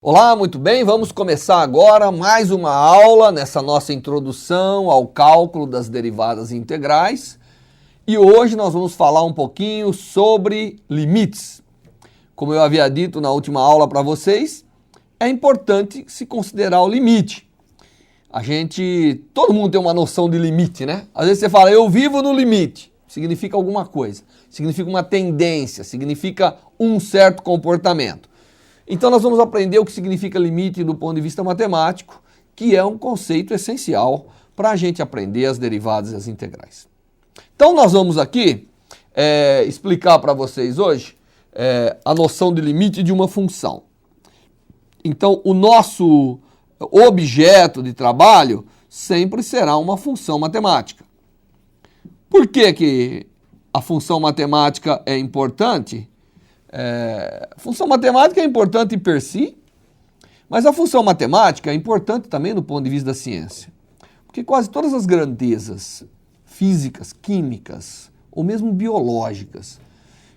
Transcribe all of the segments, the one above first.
Olá, muito bem, vamos começar agora mais uma aula nessa nossa introdução ao cálculo das derivadas integrais. E hoje nós vamos falar um pouquinho sobre limites. Como eu havia dito na última aula para vocês, é importante se considerar o limite. Todo mundo tem uma noção de limite, né? Às vezes você fala, eu vivo no limite. Significa alguma coisa, significa uma tendência, significa um certo comportamento. Então nós vamos aprender o que significa limite do ponto de vista matemático, que é um conceito essencial para a gente aprender as derivadas e as integrais. Então nós vamos aqui explicar para vocês hoje a noção de limite de uma função. Então o nosso objeto de trabalho sempre será uma função matemática. Por que a função matemática é importante? A função matemática é importante per si, mas a função matemática é importante também do ponto de vista da ciência. Porque quase todas as grandezas físicas, químicas ou mesmo biológicas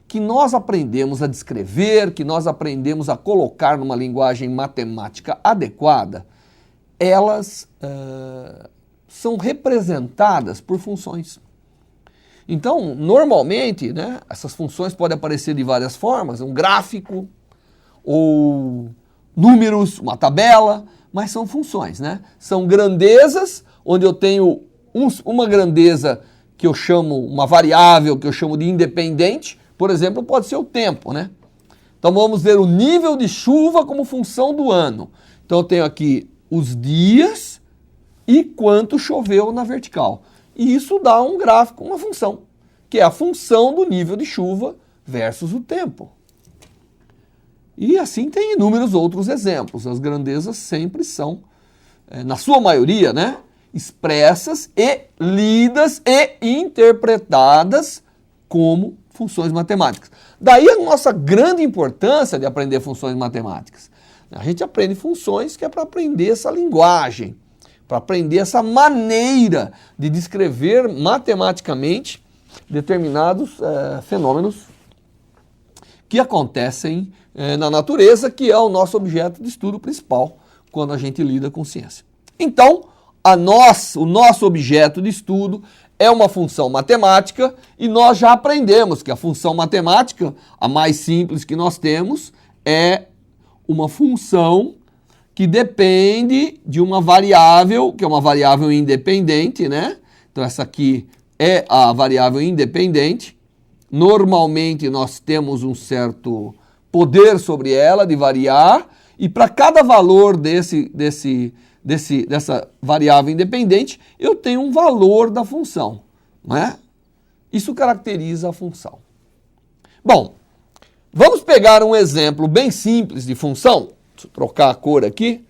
que nós aprendemos a descrever, que nós aprendemos a colocar numa linguagem matemática adequada, elas são representadas por funções. Então, normalmente, né, essas funções podem aparecer de várias formas, um gráfico, ou números, uma tabela, mas são funções, né? São grandezas, onde eu tenho uma grandeza que eu chamo, uma variável que eu chamo de independente, por exemplo, pode ser o tempo, né? Então vamos ver o nível de chuva como função do ano. Então eu tenho aqui os dias e quanto choveu na vertical. E isso dá um gráfico, uma função, que é a função do nível de chuva versus o tempo. E assim tem inúmeros outros exemplos. As grandezas sempre são, na sua maioria, né, expressas e lidas e interpretadas como funções matemáticas. Daí a nossa grande importância de aprender funções matemáticas. A gente aprende funções que é para aprender essa linguagem, para aprender essa maneira de descrever matematicamente determinados fenômenos que acontecem na natureza, que é o nosso objeto de estudo principal quando a gente lida com ciência. Então, o nosso objeto de estudo é uma função matemática e nós já aprendemos que a função matemática, a mais simples que nós temos, é uma função que depende de uma variável, que é uma variável independente, né? Então essa aqui é a variável independente. Normalmente nós temos um certo poder sobre ela de variar, e para cada valor dessa variável independente, eu tenho um valor da função, não é? Isso caracteriza a função. Bom, vamos pegar um exemplo bem simples de função. Deixa eu trocar a cor aqui.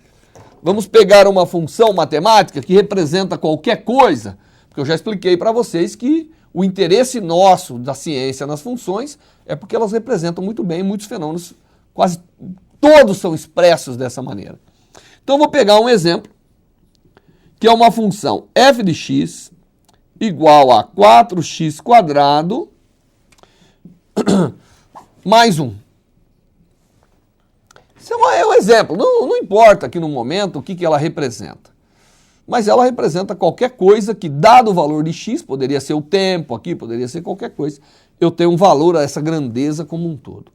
Vamos pegar uma função matemática que representa qualquer coisa, porque eu já expliquei para vocês que o interesse nosso da ciência nas funções é porque elas representam muito bem muitos fenômenos, quase todos são expressos dessa maneira. Então eu vou pegar um exemplo, que é uma função f de x igual a 4x² mais 1. Isso é um exemplo, não importa aqui no momento o que ela representa, mas ela representa qualquer coisa que, dado o valor de x, poderia ser o tempo aqui, poderia ser qualquer coisa, eu tenho um valor a essa grandeza como um todo.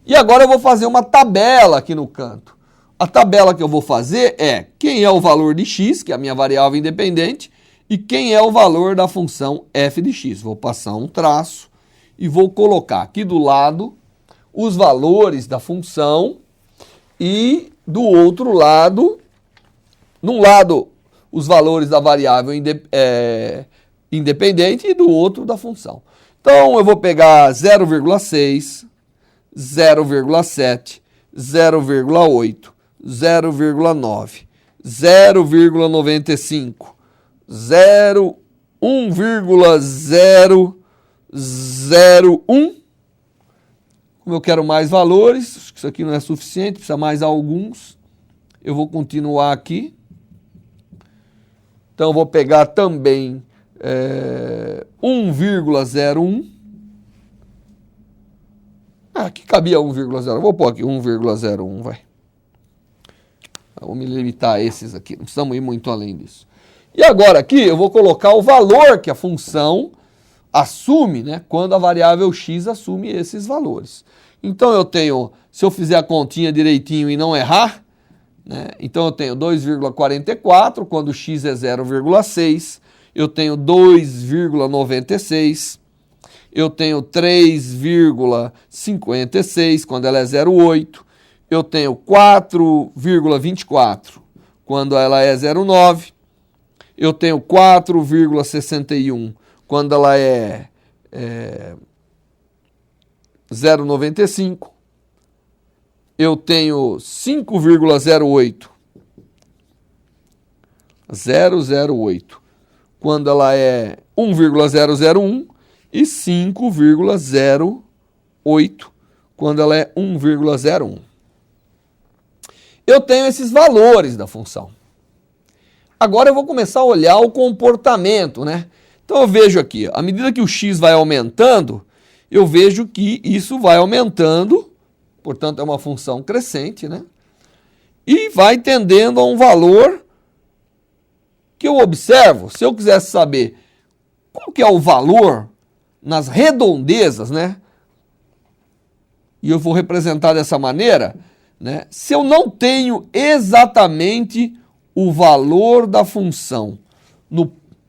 E agora eu vou fazer uma tabela aqui no canto. A tabela que eu vou fazer é quem é o valor de x, que é a minha variável independente, e quem é o valor da função f de x. Vou passar um traço e vou colocar aqui do lado os valores da função, e do outro lado, num lado os valores da variável independente e do outro da função. Então eu vou pegar 0,6, 0,7, 0,8, 0,9, 0,95, 1,001. Como eu quero mais valores, isso aqui não é suficiente, precisa mais alguns. Eu vou continuar aqui. Então eu vou pegar também 1,01. Aqui cabia 1,01. Vou pôr aqui 1,01, vai. Vou me limitar a esses aqui, não precisamos ir muito além disso. E agora aqui eu vou colocar o valor que a função assume, né, quando a variável x assume esses valores. Então eu tenho, se eu fizer a continha direitinho e não errar, né, então eu tenho 2,44, quando x é 0,6, eu tenho 2,96, eu tenho 3,56 quando ela é 0,8, eu tenho 4,24 quando ela é 0,9, eu tenho 4,61 quando ela é 0,95, eu tenho 5,08, 008, quando ela é 1,001 e 5,08 quando ela é 1,01. Eu tenho esses valores da função. Agora eu vou começar a olhar o comportamento, né? Então eu vejo aqui, à medida que o x vai aumentando, eu vejo que isso vai aumentando, portanto é uma função crescente, né? E vai tendendo a um valor que eu observo. Se eu quisesse saber qual que é o valor nas redondezas, né? E eu vou representar dessa maneira, né? Se eu não tenho exatamente o valor da função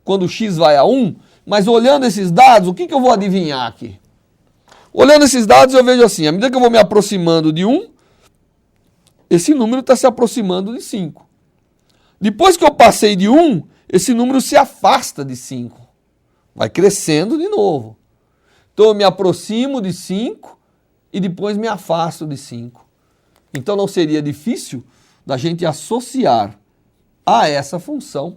quando x vai a 1, mas olhando esses dados, o que eu vou adivinhar aqui? Olhando esses dados eu vejo assim, à medida que eu vou me aproximando de 1, esse número está se aproximando de 5. Depois que eu passei de 1, esse número se afasta de 5. Vai crescendo de novo. Então eu me aproximo de 5 e depois me afasto de 5. Então não seria difícil da gente associar a essa função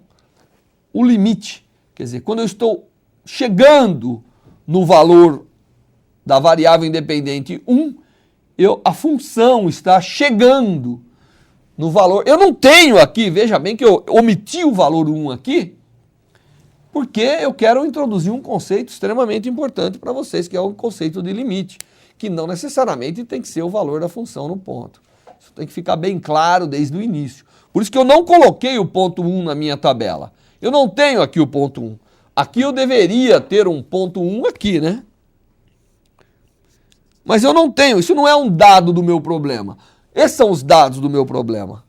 o limite. Quer dizer, quando eu estou chegando no valor da variável independente 1, a função está chegando no valor. Eu não tenho aqui, veja bem que eu omiti o valor 1 aqui, porque eu quero introduzir um conceito extremamente importante para vocês, que é o conceito de limite, que não necessariamente tem que ser o valor da função no ponto. Isso tem que ficar bem claro desde o início. Por isso que eu não coloquei o ponto 1 na minha tabela. Eu não tenho aqui o ponto 1. Aqui eu deveria ter um ponto 1 aqui, né? Mas eu não tenho, isso não é um dado do meu problema. Esses são os dados do meu problema.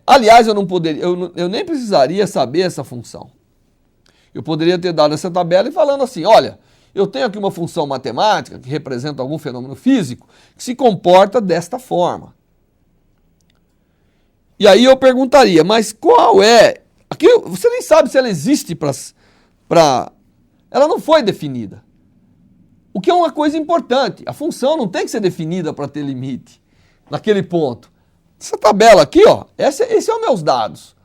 Aliás, eu não poderia, eu nem precisaria saber essa função. Eu poderia ter dado essa tabela e falando assim, olha, eu tenho aqui uma função matemática que representa algum fenômeno físico que se comporta desta forma. E aí eu perguntaria, mas qual é? Aqui você nem sabe se ela existe para... Ela não foi definida. O que é uma coisa importante. A função não tem que ser definida para ter limite naquele ponto. Essa tabela aqui, ó, esses são meus dados.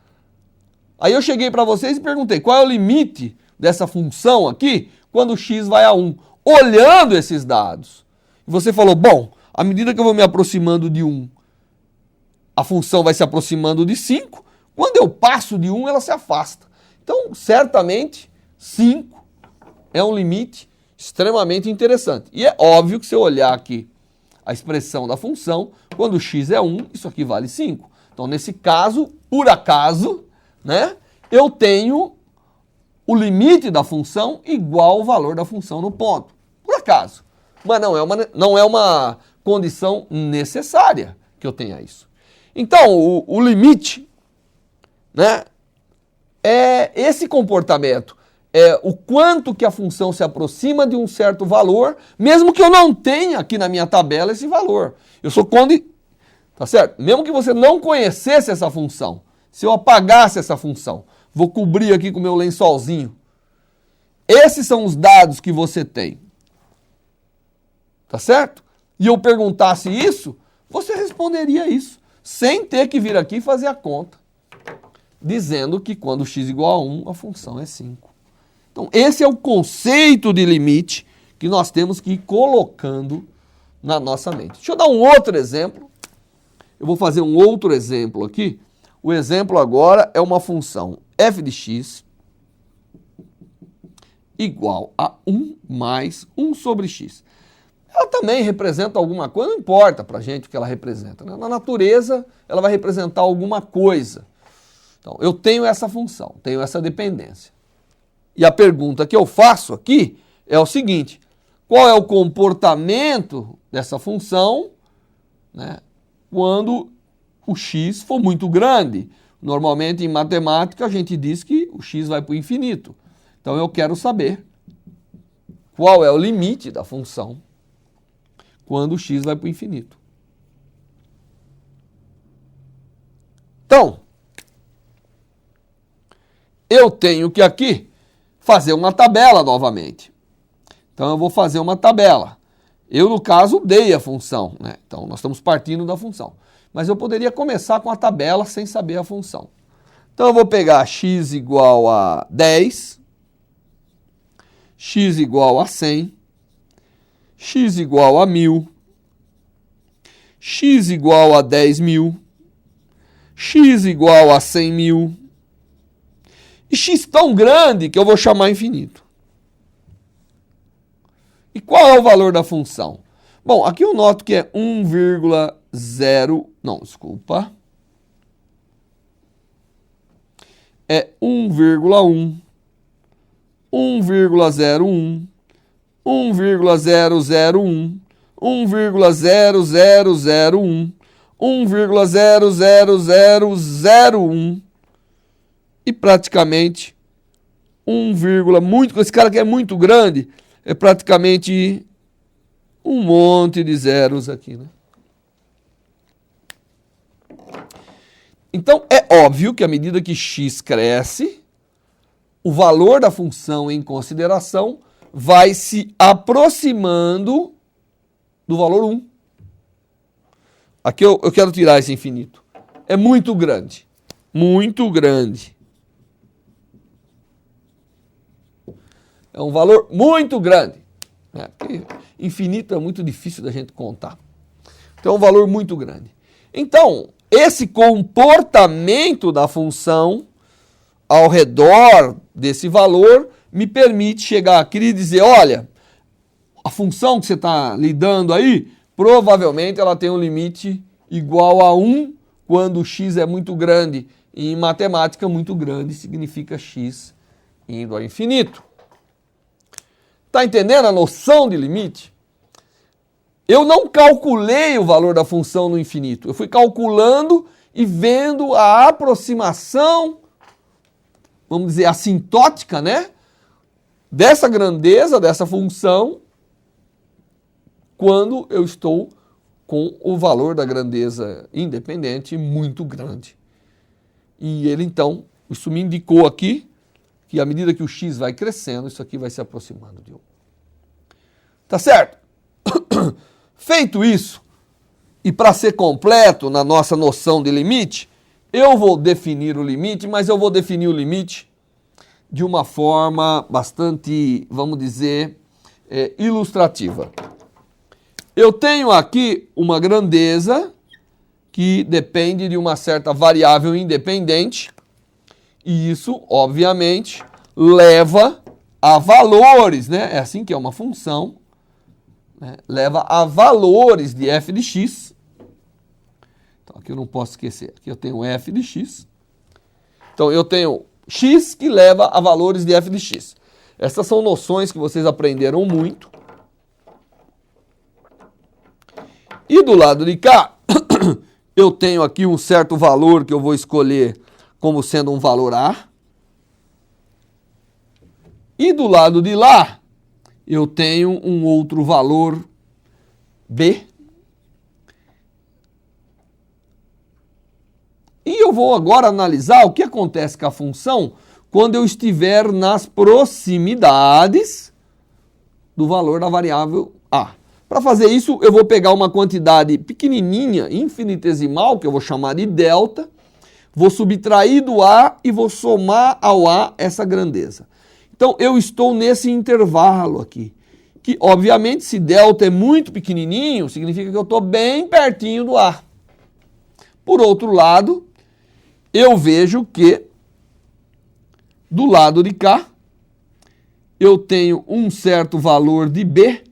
Aí eu cheguei para vocês e perguntei qual é o limite dessa função aqui quando x vai a 1, olhando esses dados. E você falou, bom, à medida que eu vou me aproximando de 1, a função vai se aproximando de 5. Quando eu passo de 1, ela se afasta. Então, certamente, 5 é um limite extremamente interessante. E é óbvio que se eu olhar aqui a expressão da função, quando x é 1, isso aqui vale 5. Então, nesse caso, por acaso, né, eu tenho o limite da função igual ao valor da função no ponto. Por acaso. Mas não é uma condição necessária que eu tenha isso. Então, o limite, né, é esse comportamento. É o quanto que a função se aproxima de um certo valor, mesmo que eu não tenha aqui na minha tabela esse valor. Eu sou tá certo? Mesmo que você não conhecesse essa função, se eu apagasse essa função, vou cobrir aqui com o meu lençolzinho. Esses são os dados que você tem. Tá certo? E eu perguntasse isso, você responderia isso, sem ter que vir aqui e fazer a conta, dizendo que quando x igual a 1, a função é 5. Então, esse é o conceito de limite que nós temos que ir colocando na nossa mente. Deixa eu dar um outro exemplo. Eu vou fazer um outro exemplo aqui. O exemplo agora é uma função f de x igual a 1 mais 1 sobre x. ela também representa alguma coisa, não importa para a gente o que ela representa. Né? Na natureza, ela vai representar alguma coisa. Então, eu tenho essa função, tenho essa dependência. E a pergunta que eu faço aqui é o seguinte: qual é o comportamento dessa função, né, quando o x for muito grande? Normalmente, em matemática, a gente diz que o x vai para o infinito. Então, eu quero saber qual é o limite da função quando o x vai para o infinito. Então, eu tenho que aqui fazer uma tabela novamente. Então, eu vou fazer uma tabela. Eu, no caso, dei a função, né? Então, nós estamos partindo da função. Mas eu poderia começar com a tabela sem saber a função. Então, eu vou pegar x igual a 10, x igual a 100, x igual a 1000, x igual a 10.000, x igual a 100.000, e x tão grande que eu vou chamar infinito. E qual é o valor da função? Bom, aqui eu noto que é 1,0... Não, desculpa. É 1,1, 1,01, 1,001, 1,0001, 1,00001 e praticamente 1, muito, esse cara aqui é muito grande, é praticamente um monte de zeros aqui, né? Então, é óbvio que à medida que x cresce, o valor da função em consideração vai se aproximando do valor 1. Aqui eu quero tirar esse infinito. É muito grande. Muito grande. É um valor muito grande. Porque infinito é muito difícil da gente contar. Então é um valor muito grande. Então, esse comportamento da função ao redor desse valor me permite chegar aqui e dizer, olha, a função que você está lidando aí, provavelmente ela tem um limite igual a 1 quando x é muito grande. E em matemática, muito grande significa x indo ao infinito. Está entendendo a noção de limite? Eu não calculei o valor da função no infinito. Eu fui calculando e vendo a aproximação, vamos dizer, assintótica, né? Dessa grandeza, dessa função, quando eu estou com o valor da grandeza independente muito grande. E ele, então, isso me indicou aqui que à medida que o x vai crescendo, isso aqui vai se aproximando de 1. Tá certo? Feito isso, e para ser completo na nossa noção de limite, eu vou definir o limite, mas eu vou definir o limite de uma forma bastante, vamos dizer, ilustrativa. Eu tenho aqui uma grandeza que depende de uma certa variável independente, e isso, obviamente, leva a valores, né? É assim que é uma função, né? Leva a valores de f de x. Então, aqui eu não posso esquecer. Aqui eu tenho f de x. Então, eu tenho x que leva a valores de f de x. Essas são noções que vocês aprenderam muito. E do lado de cá, eu tenho aqui um certo valor que eu vou escolher como sendo um valor A. E do lado de lá, eu tenho um outro valor B. E eu vou agora analisar o que acontece com a função quando eu estiver nas proximidades do valor da variável A. Para fazer isso, eu vou pegar uma quantidade pequenininha, infinitesimal, que eu vou chamar de delta, vou subtrair do A e vou somar ao A essa grandeza. Então, eu estou nesse intervalo aqui, que, obviamente, se delta é muito pequenininho, significa que eu estou bem pertinho do A. Por outro lado, eu vejo que, do lado de cá, eu tenho um certo valor de B,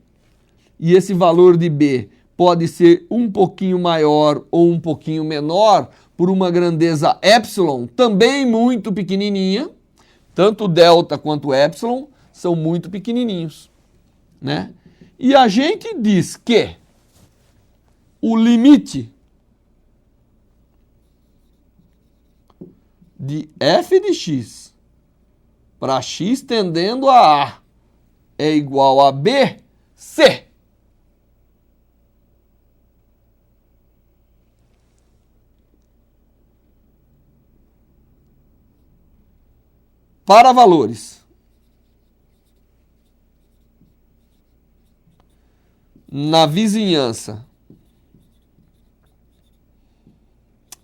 e esse valor de B pode ser um pouquinho maior ou um pouquinho menor por uma grandeza epsilon, também muito pequenininha, tanto delta quanto epsilon são muito pequenininhos, né? E a gente diz que o limite de f de x para x tendendo a A é igual a B, se para valores na vizinhança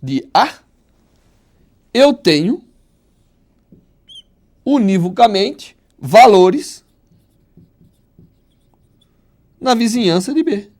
de A, eu tenho univocamente valores na vizinhança de B.